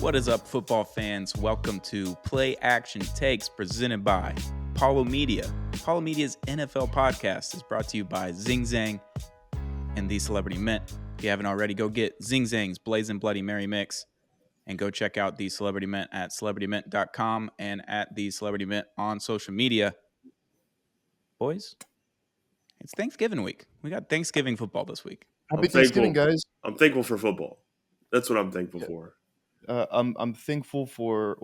What is up, football fans? Welcome to Play Action Takes, presented by Paulo Media. Paulo Media's NFL podcast is brought to you by Zing Zang and The Celebrity Mint. If you haven't already, go get Zing Zang's Blazing Bloody Mary Mix and go check out The Celebrity Mint at celebritymint.com and at The Celebrity Mint on social media. Boys, it's Thanksgiving week. We got Thanksgiving football this week. Happy Thanksgiving, guys. I'm thankful for football. That's what I'm thankful for. I'm thankful for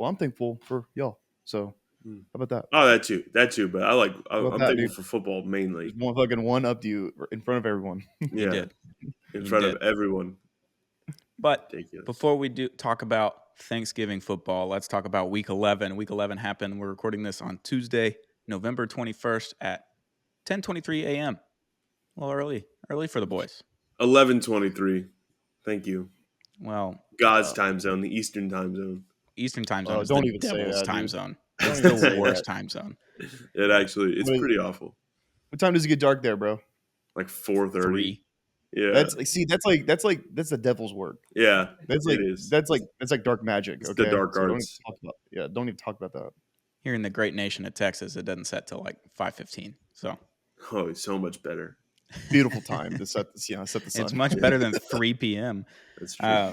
y'all. So how about that? Oh, that too. But I'm thankful for football mainly. One up to you in front of everyone. Yeah, did. In front of everyone. But Ridiculous. Before we do talk about Thanksgiving football, let's talk about Week 11. Week 11 happened. We're recording this on Tuesday, November 21st at 10:23 a.m. A little early for the boys. 11:23. Thank you. Well, God's time zone, the Eastern time zone. Eastern time zone is don't the even say devil's that, time dude. zone. Don't It's even the say worst that. time zone. It's pretty awful. What time does it get dark there, bro? Like 4:30. 3. Yeah. That's the devil's work. Yeah. That's like dark magic. It's okay? the dark So arts. don't even talk about that. Here in the great nation of Texas, it doesn't set till like 5:15. So Oh, it's so much better. Beautiful time to set the sun. it's much better than 3 p.m. That's true. Yeah.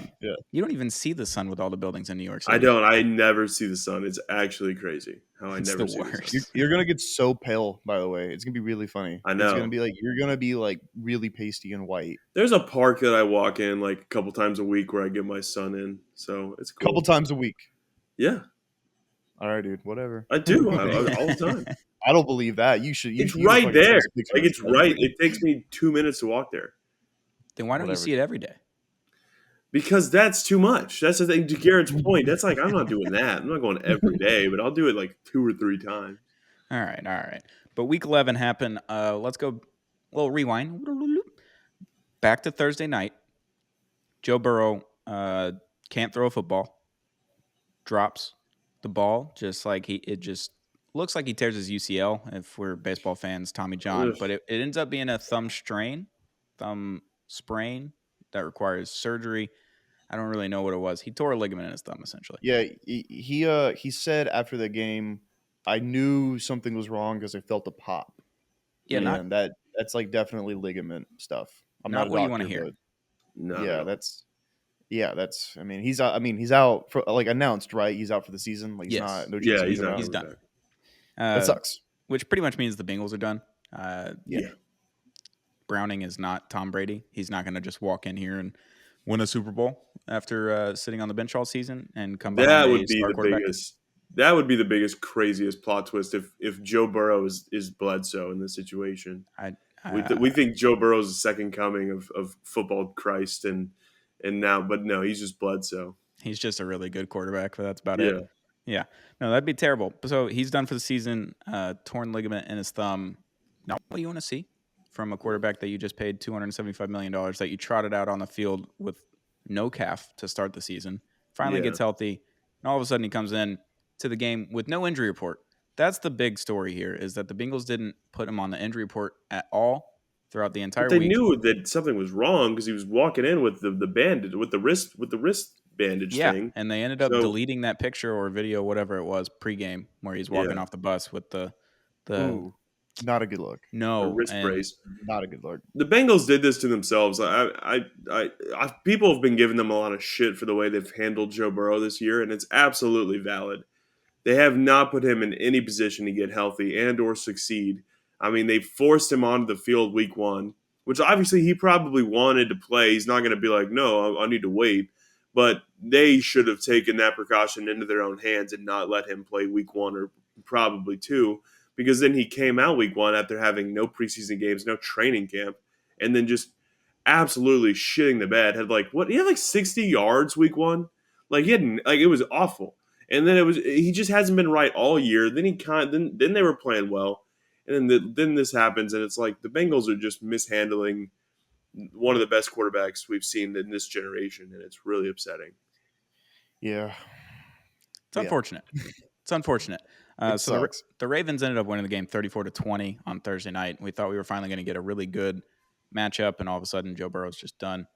You don't even see the sun with all the buildings in New York City. I don't. I never see the sun. It's actually crazy how I It's never the see worst. the sun. You're gonna get so pale, by the way. It's gonna be really funny. I know. It's gonna be like you're gonna be like really pasty and white. There's a park that I walk in like a couple times a week where I get my sun in, so it's cool. Couple times a week. Yeah, All right, dude. Whatever. I do all the time. I don't believe that. You should. It's you right fucking there. send us pictures. Like it's right. It takes me 2 minutes to walk there Then why don't you Whatever. see it every day? because that's too much. That's the thing. To Garrett's point, that's like I'm not doing that. I'm not going every day, but I'll do it like 2 or 3 times. All right. But Week 11 happened. Let's go. Little rewind. Back to Thursday night. Joe Burrow can't throw a football. Drops the ball just like it just looks like he tears his UCL. If we're baseball fans, Tommy John. Ugh. But it ends up being a thumb sprain that requires surgery. I don't really know what it was. He tore a ligament in his thumb, essentially. Yeah, he said after the game, I knew something was wrong because I felt a pop. Yeah, and that's like definitely ligament stuff. I'm not not a what you doctor, wanna hear. but No. that's. I mean, he's out for like announced, right? He's out for the season. Like he's Yes. not. No Yeah, chance he's of not. out. He's done. That sucks. Which pretty much means the Bengals are done. Yeah. Browning is not Tom Brady. He's not going to just walk in here and win a Super Bowl after sitting on the bench all season and come behind That a would be star the quarterback. biggest. That would be the biggest, craziest plot twist if Joe Burrow is Bledsoe in this situation. We think Joe Burrow's the second coming of football Christ and now, but no, he's just Bledsoe. He's just a really good quarterback, but that's about Yeah. it. Yeah. No, that'd be terrible. So he's done for the season, torn ligament in his thumb. Not what you want to see from a quarterback that you just paid $275 million that you trotted out on the field with no calf to start the season. Finally Yeah. gets healthy, and all of a sudden he comes in to the game with no injury report. That's the big story here, is that the Bengals didn't put him on the injury report at all throughout the entire But they week. knew that something was wrong because he was walking in with the bandage with the wrist bandage thing. And they ended up So- deleting that picture or video, whatever it was, pregame, where he's walking Yeah. off the bus with the Ooh, not a good look. no A wrist and brace. Not a good look. The Bengals did this to themselves. People have been giving them a lot of shit for the way they've handled Joe Burrow this year, and it's absolutely valid. They have not put him in any position to get healthy and or succeed. I mean, they forced him onto the field week 1, which obviously he probably wanted to play. He's not going to be like, no, I need to wait. But they should have taken that precaution into their own hands and not let him play week 1 or probably 2, because then he came out week 1 after having no preseason games, no training camp, and then just absolutely shitting the bed. He had 60 yards week 1. It was awful. And then he just hasn't been right all year. Then then they were playing well, and then this happens, and it's like the Bengals are just mishandling one of the best quarterbacks we've seen in this generation, and it's really upsetting. Yeah. It's unfortunate. It's unfortunate. It So sucks. the Ravens ended up winning the game 34-20 on Thursday night. We thought we were finally going to get a really good matchup, and all of a sudden Joe Burrow's just done.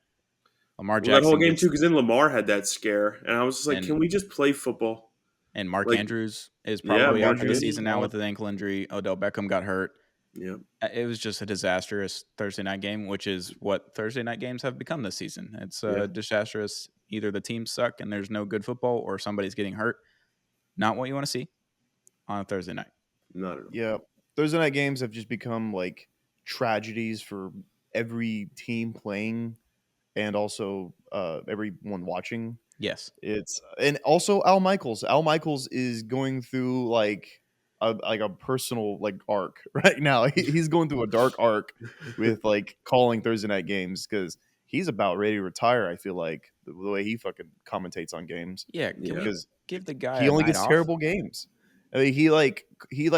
Lamar Well, that whole Jackson game gets, too, because then Lamar had that scare, and I was just like, and can we just play football? and Mark Like, Andrews is yeah, probably out Mark for the Andrews. season now with an ankle injury. Odell Beckham got hurt. Yeah, It was just a disastrous Thursday night game, which is what Thursday night games have become this season. It's disastrous. Either the teams suck and there's no good football, or somebody's getting hurt. Not what you want to see on a Thursday night. not at all. Yeah, Thursday night games have just become like tragedies for every team playing and also everyone watching. Yes. It's and also Al Michaels. Al Michaels is going through like a personal like arc right now. He's going through a dark arc with like calling Thursday night games because he's about ready to retire. I feel like the way he fucking commentates on games Yeah. Can we because give the guy he a only night gets off? terrible games. I mean, he like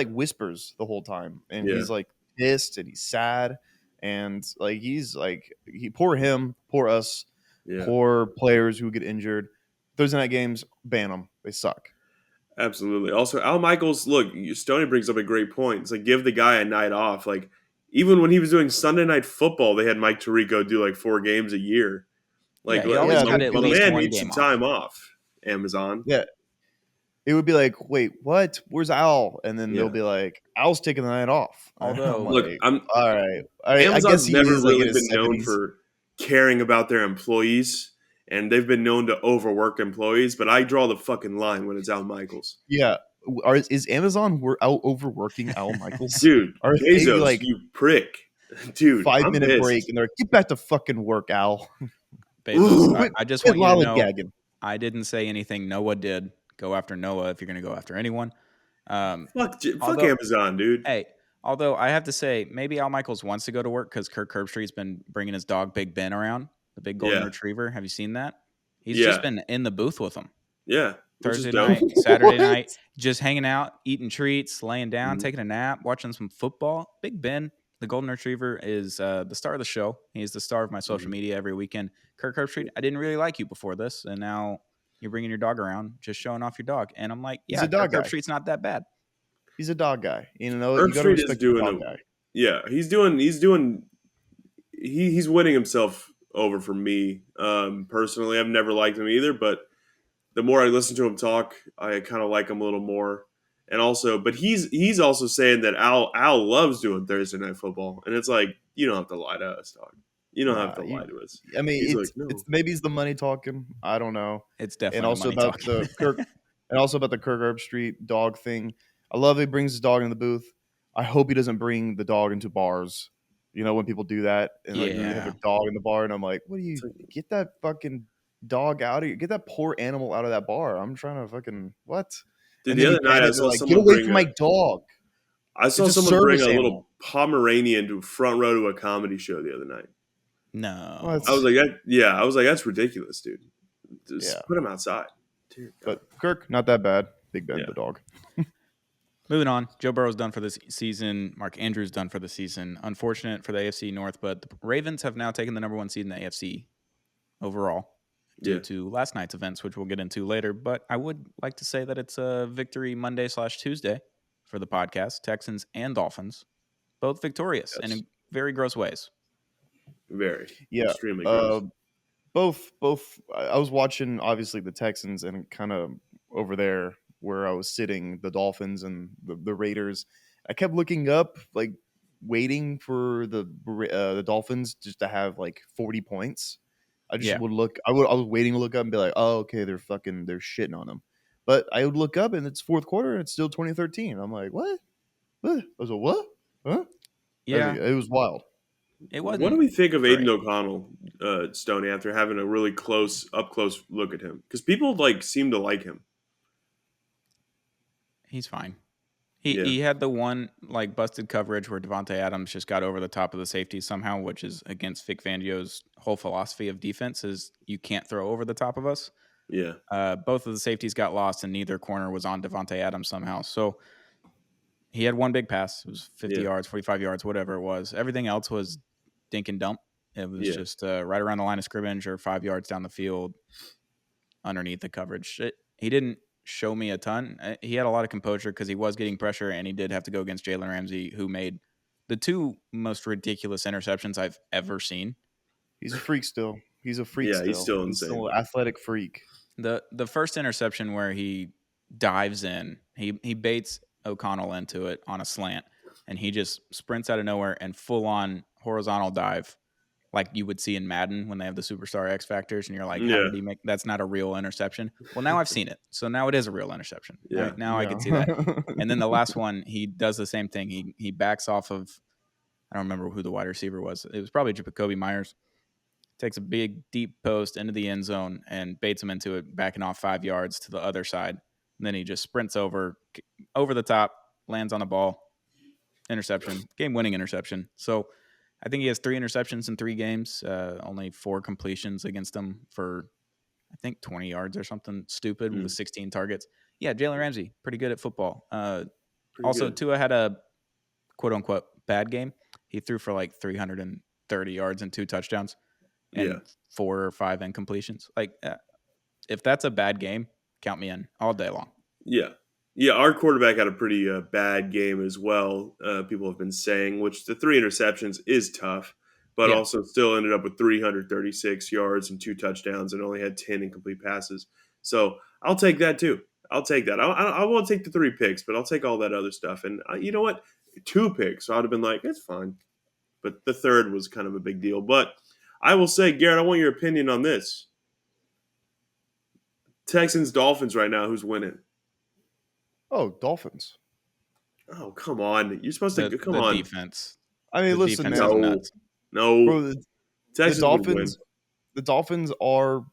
whispers the whole time, and Yeah. he's like pissed and he's sad, and like he's like poor him, poor us, Yeah, poor players who get injured. Thursday night games, ban them. They suck. absolutely. Also, Al Michaels, look, Stoney brings up a great point. It's like give the guy a night off. Like even when he was doing Sunday Night Football, they had Mike Tirico do like 4 games a year. Like Yeah, he always yeah, got they at do the least man one needs some game time off. off. Amazon. Yeah, it would be like, wait, what? Where's Al? And then Yeah. they'll be like, Al's taking the night off. Although- I'm Look, like, I'm all right. I Amazon's guess he never is like really in been his known 70s. for caring about their employees, and they've been known to overwork employees. But I draw the fucking line when it's Al Michaels, Yeah, is Amazon out overworking Al Michaels? dude. Are they Bezos, like you prick, dude. 5-minute I'm break pissed. and they're like, get back to fucking work, Al? Bezos, Ooh. I just Quit want you to know, lollygagging. I didn't say anything Noah did. Go after Noah if you're going to go after anyone. Fuck Although- Amazon, dude. Hey, although I have to say, maybe Al Michaels wants to go to work because Kirk Herbstreit's been bringing his dog Big Ben around, the big golden Yeah. retriever. Have you seen that? He's Yeah. just been in the booth with him. Yeah, which is Thursday dope. night, Saturday What? night, just hanging out, eating treats, laying down, Mhm. taking a nap, watching some football. Big Ben, the golden retriever, is the star of the show. He's the star of my social Mhm. media every weekend. Kirk Herbstreit, I didn't really like you before this, and now you're bringing your dog around, just showing off your dog. And I'm like, He's yeah, a dog Kirk guy. Herbstreit's not that bad. He's a dog guy. You know, you got to Herbstreit is respect the doing dog a- guy. Yeah, he's winning himself over for me. Personally, I've never liked him either, but the more I listen to him talk, I kind of like him a little more. And also, but he's also saying that Al loves doing Thursday Night Football, and it's like you don't have to lie to us, dog. You don't have to lie to us. I mean, He's it's like, no. it's maybe it's the money talking. I don't know. It's definitely And also money about talking. the Kirk, and also about the Kirk Herbstreit dog thing. I love he brings his dog in the booth. I hope he doesn't bring the dog into bars. You know when people do that and like you have Yeah. a dog in the bar, and I'm like, what do you It's like- get that fucking dog out of here? Get that poor animal out of that bar. I'm trying to fucking what? Dude, And the then other he night I panics, saw like, someone get away bring from my dog. I saw It's a someone bring a service little animal. Pomeranian to front row to a comedy show the other night. No. Well, it's- I was like, I was like, that's ridiculous, dude. Just Yeah. put him outside. Dear God. But Kirk, not that bad. Big Ben, Yeah. the dog. Moving on, Joe Burrow's done for this season. Mark Andrews done for the season. Unfortunate for the AFC North, but the Ravens have now taken the number 1 seed in the AFC overall due Yeah. to last night's events, which we'll get into later. But I would like to say that it's a victory Monday/Tuesday for the podcast. Texans and Dolphins, both victorious Yes. in very gross ways. Very. Yeah. Extremely gross. Both. I was watching obviously the Texans and kind of over there where I was sitting, the Dolphins and the Raiders. I kept looking up, like waiting for the Dolphins just to have like 40 points. I just Yeah. would look. I was waiting to look up and be like, oh, okay, they're shitting on them. But I would look up and it's fourth quarter and it's still 2013. I'm like, what? I was like, what? Huh? Yeah, It was wild. it wasn't. What do we think of great. Aiden O'Connell, Stoney, after having a really up close look at him? Because people like seem to like him. He's fine. Yeah. He had the one like busted coverage where Devontae Adams just got over the top of the safety somehow, which is against Vic Fangio's whole philosophy of defense is you can't throw over the top of us. Yeah. Both of the safeties got lost and neither corner was on Devontae Adams somehow. So he had one big pass. It was 50 Yeah. yards, 45 yards, whatever it was. Everything else was dink and dump. It was Yeah. just right around the line of scrimmage or 5 yards down the field underneath the coverage. He didn't show me a ton. He had a lot of composure because he was getting pressure and he did have to go against Jalen Ramsey, who made the 2 most ridiculous interceptions I've ever seen. He's a freak still. He's a freak Yeah, still. he's still He's insane. still an athletic freak. The first interception where he dives in, he baits O'Connell into it on a slant, and he just sprints out of nowhere and full on horizontal dive, like you would see in Madden when they have the superstar X factors, and you're like, how Yeah. did he make? That's not a real interception. Well, now I've seen it, so now it is a real interception. Yeah. Now I can see that. And then the last one, he does the same thing. He backs off of, I don't remember who the wide receiver was. It was probably Jacoby Myers. Takes a big deep post into the end zone and baits him into it, backing off 5 yards to the other side. And then he just sprints over the top, lands on the ball, interception, game-winning interception. So I think he has 3 interceptions in 3 games, only 4 completions against him for, I think, 20 yards or something stupid with 16 targets. Yeah, Jalen Ramsey, pretty good at football. Also, Tua had a quote-unquote bad game. He threw for like 330 yards and 2 touchdowns and 4 or 5 incompletions. Like, if that's a bad game, count me in all day long. Yeah. Yeah, our quarterback had a pretty bad game as well, people have been saying, which the 3 interceptions is tough, but also still ended up with 336 yards and 2 touchdowns and only had 10 incomplete passes. So I'll take that too. I'll take that. I won't take the 3 picks, but I'll take all that other stuff. And you know what? 2 picks, so I would have been like, it's fine. But the third was kind of a big deal. But I will say, Garrett, I want your opinion on this. Texans, Dolphins right now, who's winning? Oh, Dolphins. Oh, come on. You're supposed to come on. Defense. I mean, listen, man. No. Bro, Texans would win. The Dolphins are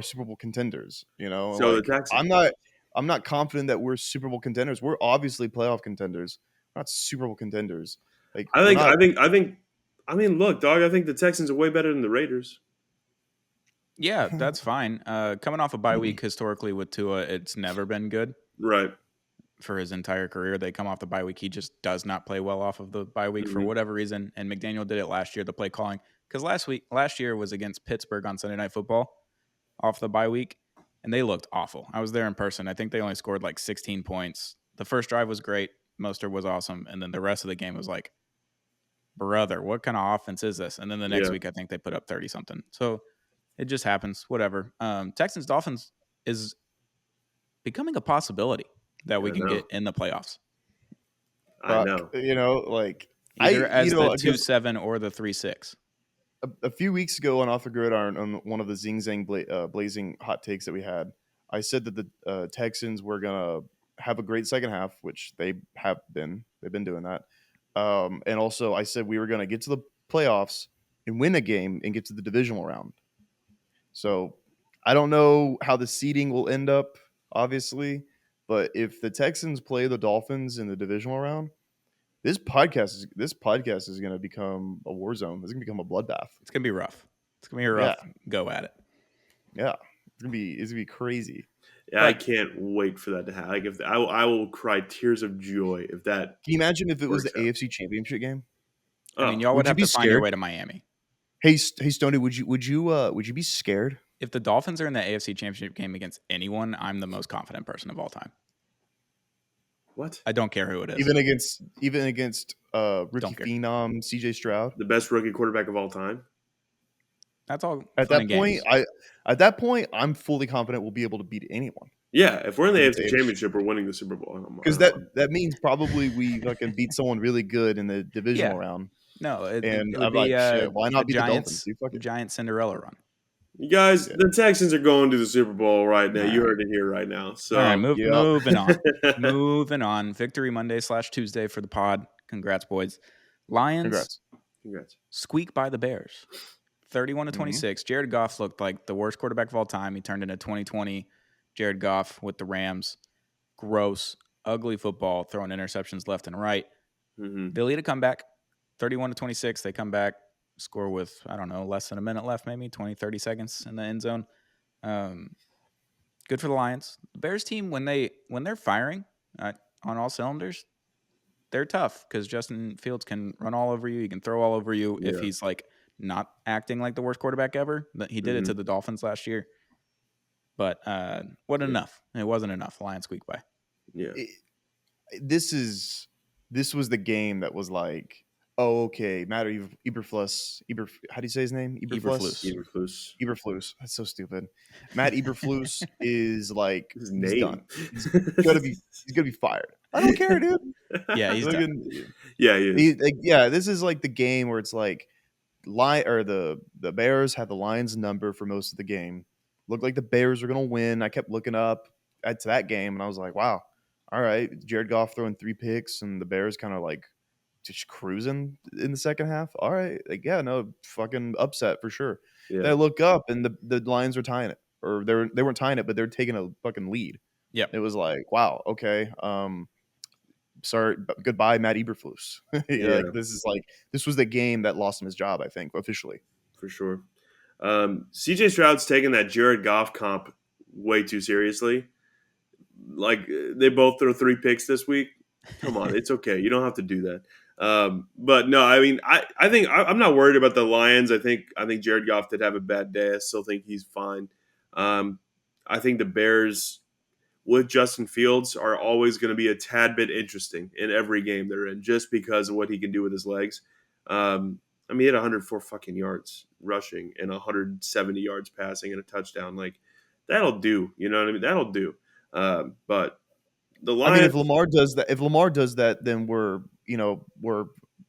Super Bowl contenders, you know. So like, the Texans. I'm not confident that we're Super Bowl contenders. We're obviously playoff contenders, not Super Bowl contenders. Like I mean, look, dog, I think the Texans are way better than the Raiders. Yeah, that's fine. Coming off a bye week historically with Tua, it's never been good. Right. For his entire career, they come off the bye week. He just does not play well off of the bye week for whatever reason. And McDaniel did it last year, the play calling, because last year was against Pittsburgh on Sunday Night Football off the bye week, and they looked awful. I was there in person. I think they only scored like 16 points. The first drive was great. Mostert was awesome. And then the rest of the game was like, brother, what kind of offense is this? And then the next week, I think they put up 30-something. So it just happens, whatever. Texans Dolphins is becoming a possibility that we can get in the playoffs. I know. You know, like either as the 2-7 or the 3-6. A few weeks ago on Off the Gridiron, on one of the Zing Zang blazing hot takes that we had, I said that the Texans were gonna have a great second half, which they have been. They've been doing that. And also, I said we were gonna get to the playoffs and win a game and get to the divisional round. So I don't know how the seeding will end up, obviously. But if the Texans play the Dolphins in the divisional round, this podcast is going to become a war zone. It's going to become a bloodbath. It's going to be rough. It's going to be a rough go at it. Yeah, it's going to be crazy. Yeah, I can't wait for that to happen. Like, if I will cry tears of joy if that. Can you imagine if it was the AFC Championship game? I mean, y'all would have to find your way to Miami. Hey, Stoney, would you be scared? If the Dolphins are in the AFC Championship game against anyone, I'm the most confident person of all time. What? I don't care who it is. Even against rookie phenom CJ Stroud, the best rookie quarterback of all time. That's all. At that point, I'm fully confident we'll be able to beat anyone. Yeah, if we're in the AFC Championship, we're winning the Super Bowl. Because that means probably we can beat someone really good in the divisional round. No, it would I'm be, like, shit, why not beat the Dolphins? Giant Cinderella run. You guys, the Texans are going to the Super Bowl right now. You heard it here right now. So, all right, moving on. Moving on. Victory Monday / Tuesday for the pod. Congrats, boys. Lions. Congrats. Squeak by the Bears. 31-26. Jared Goff looked like the worst quarterback of all time. He turned into 2020 Jared Goff with the Rams. Gross, ugly football, throwing interceptions left and right. They lead a comeback. 31-26. They come back. Score with, I don't know, less than a minute left, maybe 20, 30 seconds in the end zone. Good for the Lions. The Bears team, when they're firing on all cylinders, they're tough because Justin Fields can run all over you. He can throw all over you if he's like not acting like the worst quarterback ever. He did it to the Dolphins last year. But wasn't enough. It wasn't enough. Lions squeak by. Yeah. This was the game that was like, Oh, okay. Matt Eberflus. How do you say his name? Eberflus. Eberflus. Eberflus. That's so stupid. Matt Eberflus is like His he's done. name. He's gonna be fired. I don't care, dude. Yeah, he's Look done. Yeah, he is. yeah, this is like the game where it's like the Bears had the Lions number for most of the game. Looked like the Bears were gonna win. I kept looking up to that game and I was like, wow, all right. Jared Goff throwing 3 picks and the Bears kind of like just cruising in the second half. All right, like yeah, no, fucking upset for sure. Yeah. Then I look up and the Lions were tying it, or they weren't tying it, but they're taking a fucking lead. Yep. It was like, wow, okay, sorry, goodbye, Matt Eberflus. Yeah. Like this was the game that lost him his job, I think, officially. For sure. CJ Stroud's taking that Jared Goff comp way too seriously. Like they both throw 3 picks this week. Come on, it's okay. You don't have to do that. But no, I mean, I think I'm not worried about the Lions. I think Jared Goff did have a bad day. I still think he's fine. I think the Bears with Justin Fields are always going to be a tad bit interesting in every game they're in, just because of what he can do with his legs. I mean, he had 104 fucking yards rushing and 170 yards passing and a touchdown. Like that'll do. You know what I mean? That'll do. But the Lions. I mean, if Lamar does that, then we're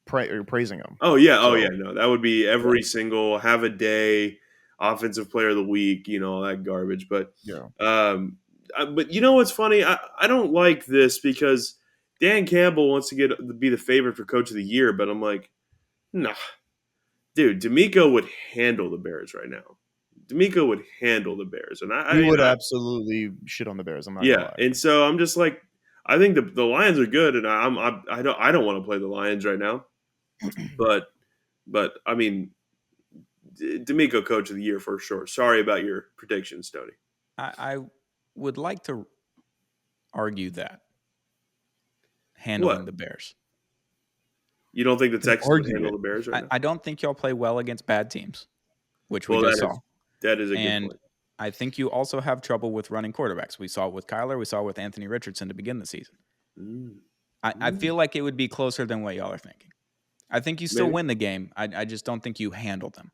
praising him. Oh yeah, no, that would be every single have a day, offensive player of the week, all that garbage. But yeah, but you know what's funny? I don't like this because Dan Campbell wants to be the favorite for Coach of the Year, but I'm like, nah, dude, D'Amico would handle the Bears right now. D'Amico would handle the Bears, and he would absolutely shit on the Bears. I'm not gonna lie. And so I'm just like, I think the Lions are good, and I don't want to play the Lions right now, but I mean, D'Amico Coach of the Year for sure. Sorry about your predictions, Tony. I would like to argue that handling the Bears. You don't think the Texans would handle the Bears right now? I don't think y'all play well against bad teams, which we just saw. That is a good point. I think you also have trouble with running quarterbacks. We saw it with Kyler. We saw it with Anthony Richardson to begin the season. I feel like it would be closer than what y'all are thinking. I think you still win the game. I just don't think you handle them.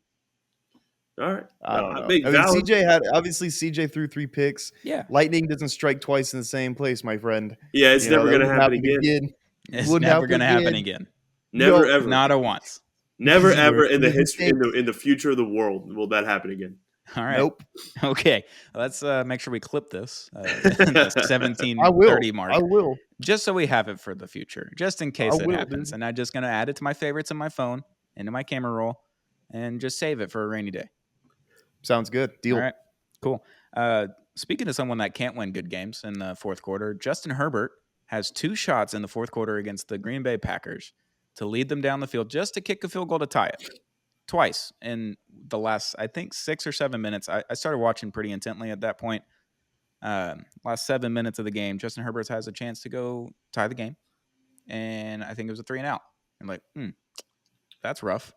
All right. I don't know. CJ threw 3 picks. Yeah. Lightning doesn't strike twice in the same place, my friend. Yeah, it's never going to happen again. It's never going to happen again. Never ever. Not a once. Never ever in the history in the future of the world will that happen again. All right. Nope. Okay. Let's make sure we clip this. The 17:30 mark. I will. Just so we have it for the future, just in case it happens. And I'm just going to add it to my favorites in my phone, into my camera roll, and just save it for a rainy day. Sounds good. Deal. All right. Cool. Speaking of someone that can't win good games in the fourth quarter, Justin Herbert has 2 shots in the fourth quarter against the Green Bay Packers to lead them down the field just to kick a field goal to tie it. Twice in the last, I think, 6 or 7 minutes. I started watching pretty intently at that point. Last 7 minutes of the game, Justin Herbert has a chance to go tie the game. And I think it was a 3-and-out. I'm like, that's rough.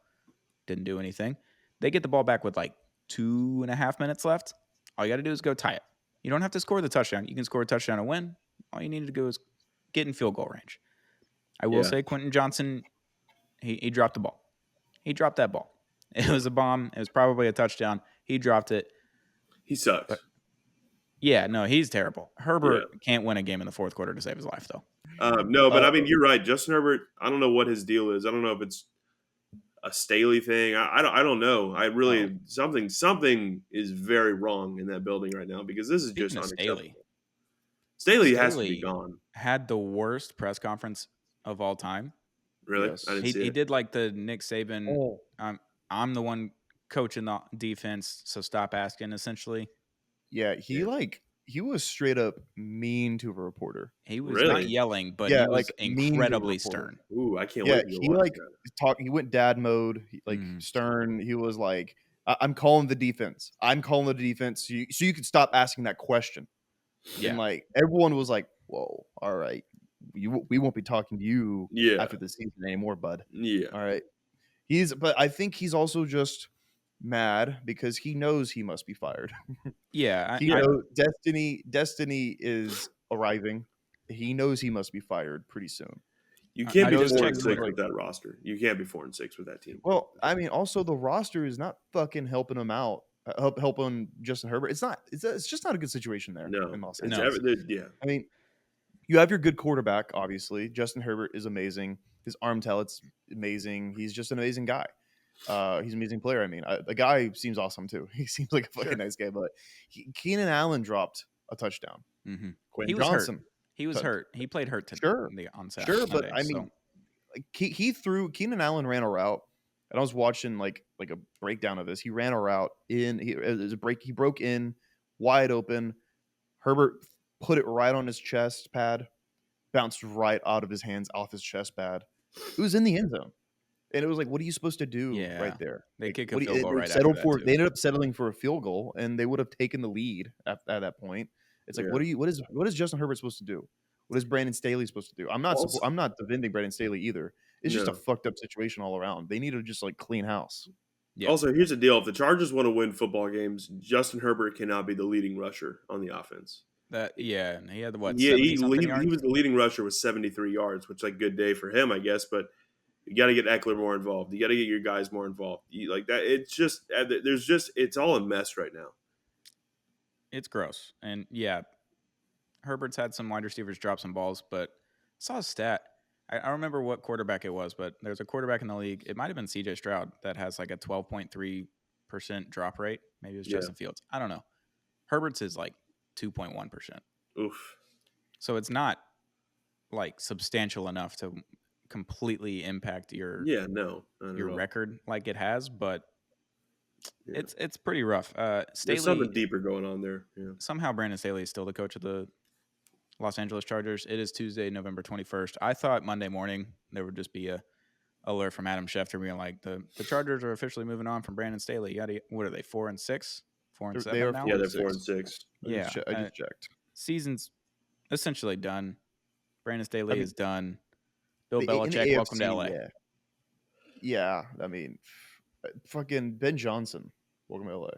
Didn't do anything. They get the ball back with like 2.5 minutes left. All you got to do is go tie it. You don't have to score the touchdown. You can score a touchdown and win. All you need to do is get in field goal range. I will say Quentin Johnson, he dropped the ball. He dropped that ball. It was a bomb. It was probably a touchdown. He dropped it. He sucks. But, he's terrible. Herbert can't win a game in the fourth quarter to save his life, though. No, but I mean, you're right. Justin Herbert, I don't know what his deal is. I don't know if it's a Staley thing. I don't know. I really something is very wrong in that building right now because this is just unacceptable. Staley has to be gone. Had the worst press conference of all time. Really? Yes. I didn't see it. He did like the Nick Saban. I'm the one coaching the defense, so stop asking. Essentially. Yeah, he was straight up mean to a reporter. He was not yelling, but he was incredibly stern. Ooh, I can't wait. He went dad mode, stern. He was like, "I'm calling the defense. I'm calling the defense, so you can stop asking that question." Yeah, and everyone was like, "Whoa, all right, we won't be talking to you after the season anymore, bud." Yeah, all right. But I think he's also just mad because he knows he must be fired. Yeah, he knows Destiny is arriving. He knows he must be fired pretty soon. You can't I be just 4 checked and 6 Twitter. with that roster. You can't be 4 and 6 with that team. Well, I mean, also the roster is not fucking helping him out. Helping Justin Herbert. It's not. It's just not a good situation there No, in Los it's Angeles. yeah. I mean, you have your good quarterback. Obviously, Justin Herbert is amazing. His arm talent's amazing. He's just an amazing guy. He's an amazing player. I mean, the guy seems awesome too. He seems like a fucking nice guy. But Keenan Allen dropped a touchdown. Mm-hmm. Quentin He was Johnson. hurt. He was hurt. He played hurt today. Sure, On Saturday. sure, but I mean, like he threw. Keenan Allen ran a route, and I was watching like a breakdown of this. He ran a route in. It was a break. He broke in wide open. Herbert put it right on his chest pad, bounced right out of his hands off his chest pad. It was in the end zone. And it was like, what are you supposed to do right there? They like, kick a field goal right after that, for. too. They ended up settling for a field goal, and they would have taken the lead at that point. It's like, what is Justin Herbert supposed to do? What is Brandon Staley supposed to do? I'm not defending Brandon Staley either. It's just a fucked up situation all around. They need to just like clean house. Yeah. Also, here's the deal: if the Chargers want to win football games, Justin Herbert cannot be the leading rusher on the offense. He had what? He 70-something yards? was the leading rusher with 73 yards, which is like a good day for him, I guess. But you got to get Eckler more involved. You got to get your guys more involved. Like that. It's just it's all a mess right now. It's gross. And yeah, Herbert's had some wide receivers drop some balls, but I saw a stat. I don't remember what quarterback it was, but there's a quarterback in the league. It might have been CJ Stroud that has like a 12.3% drop rate. Maybe it was Justin Fields. I don't know. Herbert's is like 2.1%. Oof. So it's not like substantial enough to completely impact your record like it has, but it's pretty rough. Staley, there's something deeper going on there. Yeah. Somehow Brandon Staley is still the coach of the Los Angeles Chargers. It is Tuesday, November 21st. I thought Monday morning there would just be a alert from Adam Schefter being like the Chargers are officially moving on from Brandon Staley. What are they, 4-6, 4-7 now? Yeah, they're 4-6. I just checked. Season's essentially done. Brandon Staley is done. Bill Belichick, welcome to LA. Yeah, I mean, fucking Ben Johnson, welcome to LA.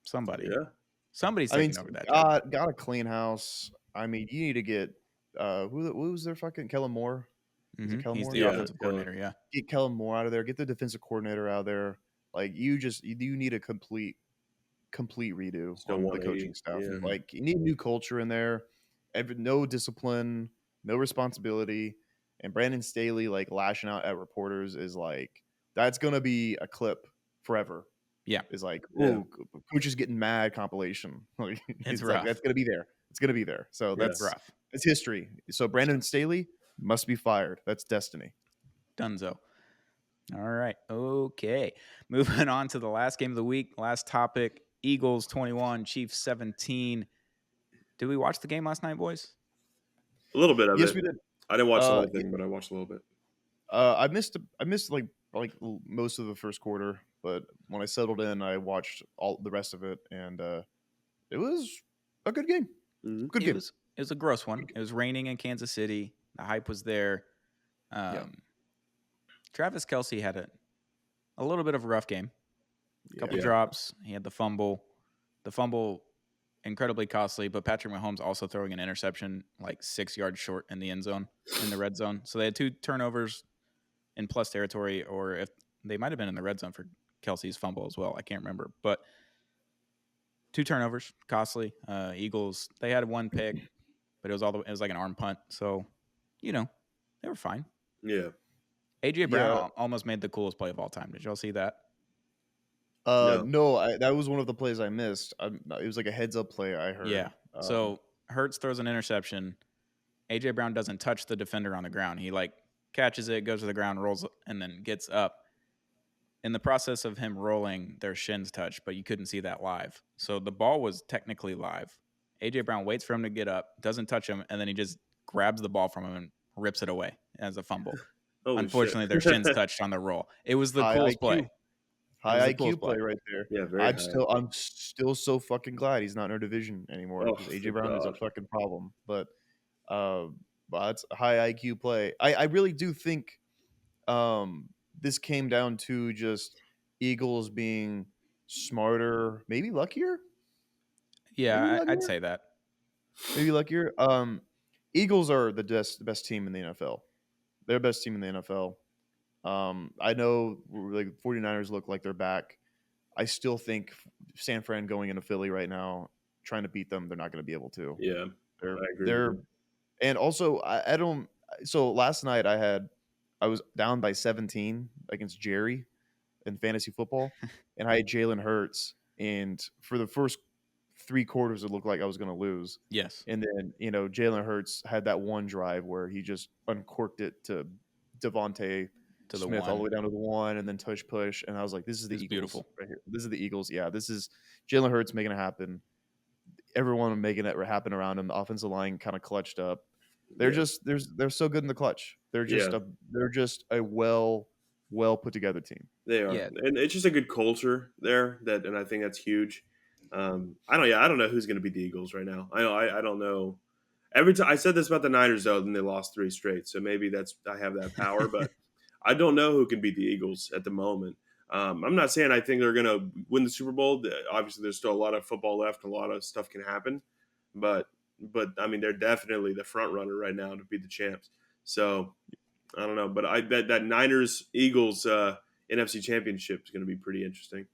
Somebody's taking over that job. Got a clean house. I mean, you need to get who was their fucking Kellen Moore? Mm-hmm. He's the offensive coordinator. Yeah, get Kellen Moore out of there. Get the defensive coordinator out of there. Like you need a complete redo on the coaching staff. Yeah. Like you need new culture in there. No discipline, no responsibility, and Brandon Staley like lashing out at reporters is like that's gonna be a clip forever. Yeah, is like coach is getting mad compilation. Like, it's rough. Like, that's gonna be there. It's gonna be there. So that's rough. It's history. So Brandon Staley must be fired. That's destiny. Dunzo. All right. Okay. Moving on to the last game of the week. Last topic. Eagles 21, Chiefs 17. Did we watch the game last night, boys? A little bit of it. Yes, we did. I didn't watch the whole thing, but I watched a little bit. I missed like most of the first quarter, but when I settled in, I watched all the rest of it, and it was a good game. Mm-hmm. Good game. It was a gross one. It was raining in Kansas City. The hype was there. Travis Kelce had a little bit of a rough game. A couple drops. He had the fumble. The fumble, incredibly costly, but Patrick Mahomes also throwing an interception like 6 yards short in the end zone, in the red zone. So they had 2 turnovers in plus territory, or if they might have been in the red zone for Kelce's fumble as well. I can't remember. But 2 turnovers, costly. Eagles, they had 1 pick, but it was like an arm punt. So, they were fine. Yeah. A.J. Brown almost made the coolest play of all time. Did y'all see that? No, that was one of the plays I missed. It was like a heads-up play I heard. Yeah. So Hurts throws an interception. A.J. Brown doesn't touch the defender on the ground. He, catches it, goes to the ground, rolls, and then gets up. In the process of him rolling, their shins touched, but you couldn't see that live. So the ball was technically live. A.J. Brown waits for him to get up, doesn't touch him, and then he just grabs the ball from him and rips it away as a fumble. Unfortunately, their shins touched on the roll. It was the coolest play. High IQ play right there. Yeah, very I'm still so fucking glad he's not in our division anymore because AJ Brown is a fucking problem. But it's a high IQ play. I really do think this came down to just Eagles being smarter, maybe luckier. Yeah, I'd say that. Maybe luckier. Eagles are the best team in the NFL. They're the best team in the NFL. I know like 49ers look like they're back. I still think San Fran going into Philly right now, trying to beat them, they're not going to be able to. Yeah, They're I agree with they're you. and also I don't. So last night I was down by 17 against Jerry in fantasy football, and I had Jalen Hurts, and for the first 3 quarters, it looked like I was going to lose. Yes. And then Jalen Hurts had that one drive where he just uncorked it to Devontae To the Smith all the one. way down to the one, and then push, and I was like, "This is the It's Eagles beautiful. right here. This is the Eagles. Yeah, this is Jalen Hurts making it happen. Everyone making it happen around him. The offensive line kind of clutched up. They're Yeah. just they're so good in the clutch. They're just Yeah. a well put together team. They are, Yeah. and it's just a good culture there. And I think that's huge. I don't know who's going to beat the Eagles right now. I don't know. Every time I said this about the Niners, though, then they lost 3 straight. So maybe I have that power, but I don't know who can beat the Eagles at the moment. I'm not saying I think they're going to win the Super Bowl. Obviously, there's still a lot of football left. A lot of stuff can happen, but I mean, they're definitely the front runner right now to be the champs. So I don't know, but I bet that Niners Eagles NFC Championship is going to be pretty interesting.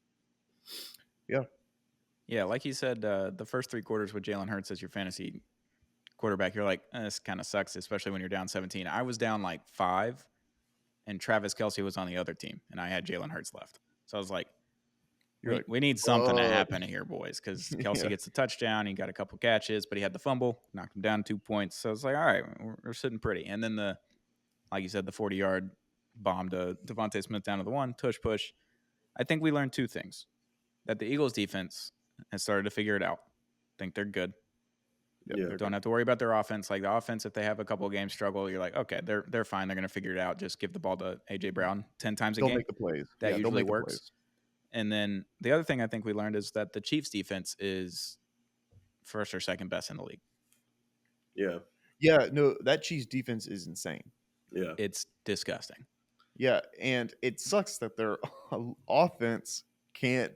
Yeah, Yeah, like you said, the first 3 quarters with Jalen Hurts as your fantasy quarterback, you're like, this kind of sucks, especially when you're down 17. I was down like 5, and Travis Kelce was on the other team, and I had Jalen Hurts left. So I was like, you're like, we need something to "Fuck." happen here, boys, because Kelce Yeah. gets the touchdown. He got a couple catches, but he had the fumble, knocked him down 2 points. So it's like, all right, we're sitting pretty. And then like you said, the 40-yard bomb to Devontae Smith down to the one, push. I think we learned 2 things. That the Eagles defense has started to figure it out. I think they're good. Yeah. Don't have to worry about their offense. Like the offense, if they have a couple of games struggle, you're like, okay, they're fine. They're going to figure it out. Just give the ball to A.J. Brown 10 times a They'll game. make the plays. That Yeah, they'll usually make the works. plays. And then the other thing I think we learned is that the Chiefs defense is first or second best in the league. Yeah. Yeah, no, that Chiefs defense is insane. Yeah. It's disgusting. Yeah, and it sucks that their offense can't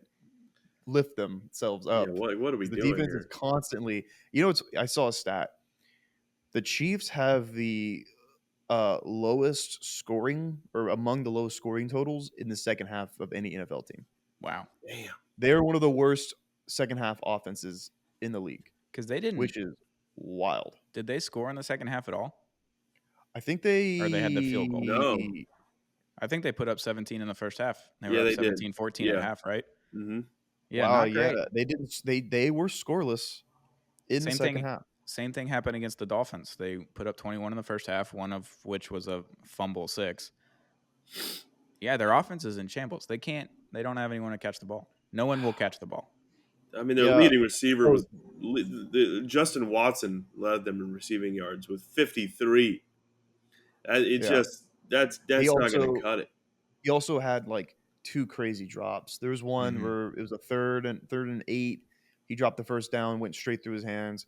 lift themselves up. Yeah. What are we The doing defense here? is constantly. I saw a stat. The Chiefs have the lowest scoring, or among the lowest scoring totals in the second half of any NFL team. Wow. Damn. They're one of the worst second half offenses in the league, Because they didn't. which is wild. Did they score in the second half at all? I think they Or they had the field goal. No. I think they put up 17 in the first half. They Yeah, were they up did. 17, 14 at Yeah. half, right? Mm-hmm. Yeah, wow, not great. yeah, they didn't. They were scoreless in the Same second thing. half. Same thing happened against the Dolphins. They put up 21 in the first half, one of which was a fumble 6. Yeah, their offense is in shambles. They don't have anyone to catch the ball. No one will catch the ball. I mean, their Yeah. leading receiver Oh. was Justin Watson led them in receiving yards with 53. It's Yeah. just that's He not going also- to cut it. He also had like 2 crazy drops. There was one Mhm. where it was a third and 8. He dropped the first down, went straight through his hands,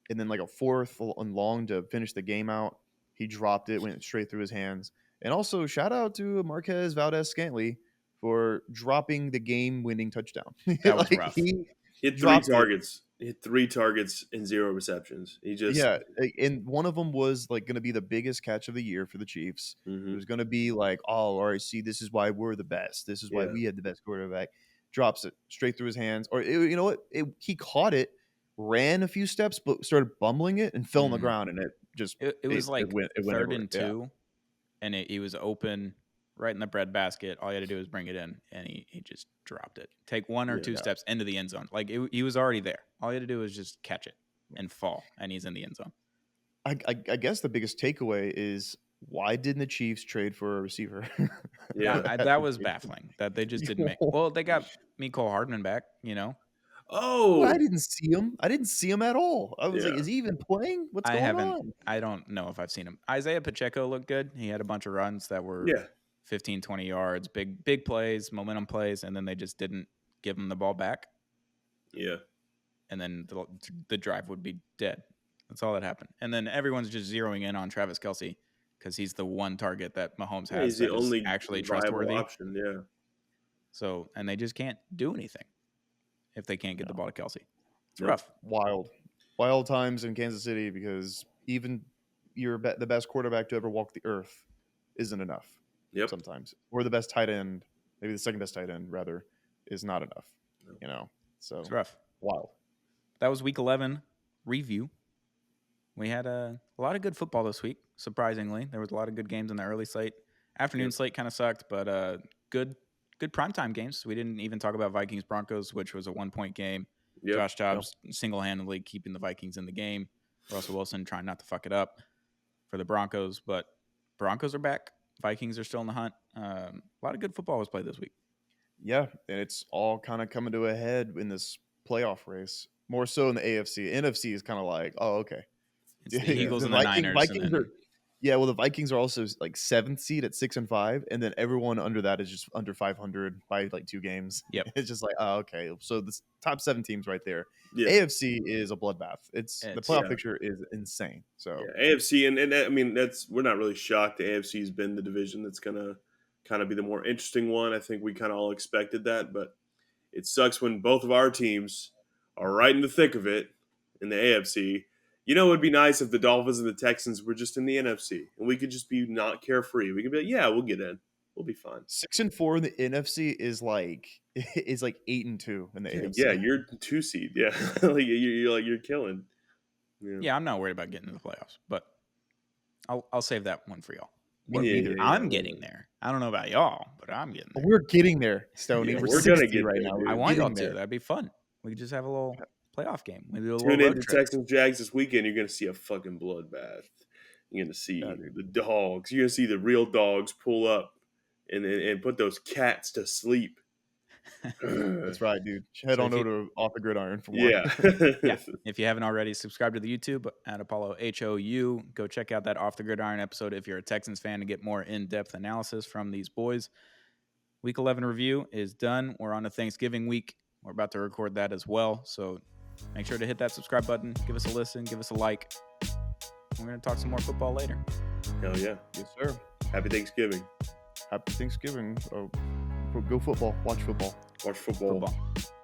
and then like a fourth and long to finish the game out. He dropped it, went straight through his hands. And also shout out to Marquez Valdez-Scantling for dropping the game-winning touchdown. That was rough. He He had 3 dropped it. targets. He had 3 targets and 0 receptions. He just Yeah, and one of them was like going to be the biggest catch of the year for the Chiefs. It Mhm. was going to be like, oh, all right, see, this is why we're the best. This is why Yeah. we had the best quarterback. Drops it straight through his hands. Or you know what? He caught it, ran a few steps, but started bumbling it and fell on the Mhm. ground, and it just It was like it went third everywhere. and 2, and he was open right in the bread basket. All he had to do was bring it in, and he just dropped it. Take 1 or 2 steps into the end zone. Like he was already there. All he had to do was just catch it and fall, and he's in the end zone. I guess the biggest takeaway is, why didn't the Chiefs trade for a receiver? Yeah. That was baffling. That they just didn't make. Well, they got Mecole Hardman back. Oh, I didn't see him. I didn't see him at all. I was like, Yeah. is he even playing? What's I going haven't. on? I don't know if I've seen him. Isaiah Pacheco looked good. He had a bunch of runs that were yeah. 15, 20 yards, big plays, momentum plays, and then they just didn't give him the ball back. Yeah. And then the drive would be dead. That's all that happened. And then everyone's just zeroing in on Travis Kelce because he's the one target that Mahomes has He's the that is only actually viable trustworthy. option. Yeah. So, and they just can't do anything if they can't get the ball to Kelce. It's Nope. rough. Wild times in Kansas City, because even you're the best quarterback to ever walk the earth isn't enough. Yep. Sometimes, or the best tight end, maybe the second best tight end rather, is not enough. So It's rough. wild. That was week 11 review. We had a lot of good football this week. Surprisingly, there was a lot of good games in the early slate. Afternoon slate kind of sucked, but good primetime games. We didn't even talk about Vikings Broncos, which was a 1-point game. Yep. Josh Dobbs single-handedly keeping the Vikings in the game. Russell Wilson trying not to fuck it up for the Broncos, but Broncos are back. Vikings are still in the hunt. A lot of good football was played this week. Yeah, and it's all kind of coming to a head in this playoff race. More so in the AFC. NFC is kind of like, oh, okay. It's the Eagles and the Niners. Vikings are, well, the Vikings are also like 7th seed at 6-5, and then everyone under that is just under 500 by like 2 games. Yep. It's just like, oh, okay. So the top 7 teams right there. Yeah. AFC is a bloodbath. It's the playoff picture is insane. So AFC and I mean we're not really shocked. The AFC has been the division that's gonna kind of be the more interesting one. I think we kind of all expected that, but it sucks when both of our teams are right in the thick of it in the AFC. It would be nice if the Dolphins and the Texans were just in the NFC and we could just be not carefree. We could be like, yeah, we'll get in. We'll be fine. 6-4 in the NFC is like 8-2 in the AFC. Yeah, you're 2 seed. Yeah, you're killing. Yeah, I'm not worried about getting to the playoffs, but I'll save that one for y'all. I'm getting there. I don't know about y'all, but I'm getting there. We're getting there, Stoney. We're gonna get right there, now. dude. I want y'all to. That'd be fun. We could just have a little playoff game. Maybe a little Tune in road to trip. Texans Jags this weekend. You're gonna see a fucking bloodbath. You're gonna see the dogs. You're gonna see the real dogs pull up and put those cats to sleep. That's right, dude. Head on over to Off the Gridiron for more. Yeah. Yeah. If you haven't already, subscribe to the YouTube at Apollo HOU. Go check out that Off the Gridiron episode if you're a Texans fan to get more in-depth analysis from these boys. Week 11 review is done. We're on to Thanksgiving week. We're about to record that as well. So make sure to hit that subscribe button. Give us a listen. Give us a like. We're going to talk some more football later. Hell yeah. Yes, sir. Happy Thanksgiving. Happy Thanksgiving. Go football. Watch football. Watch football. Football.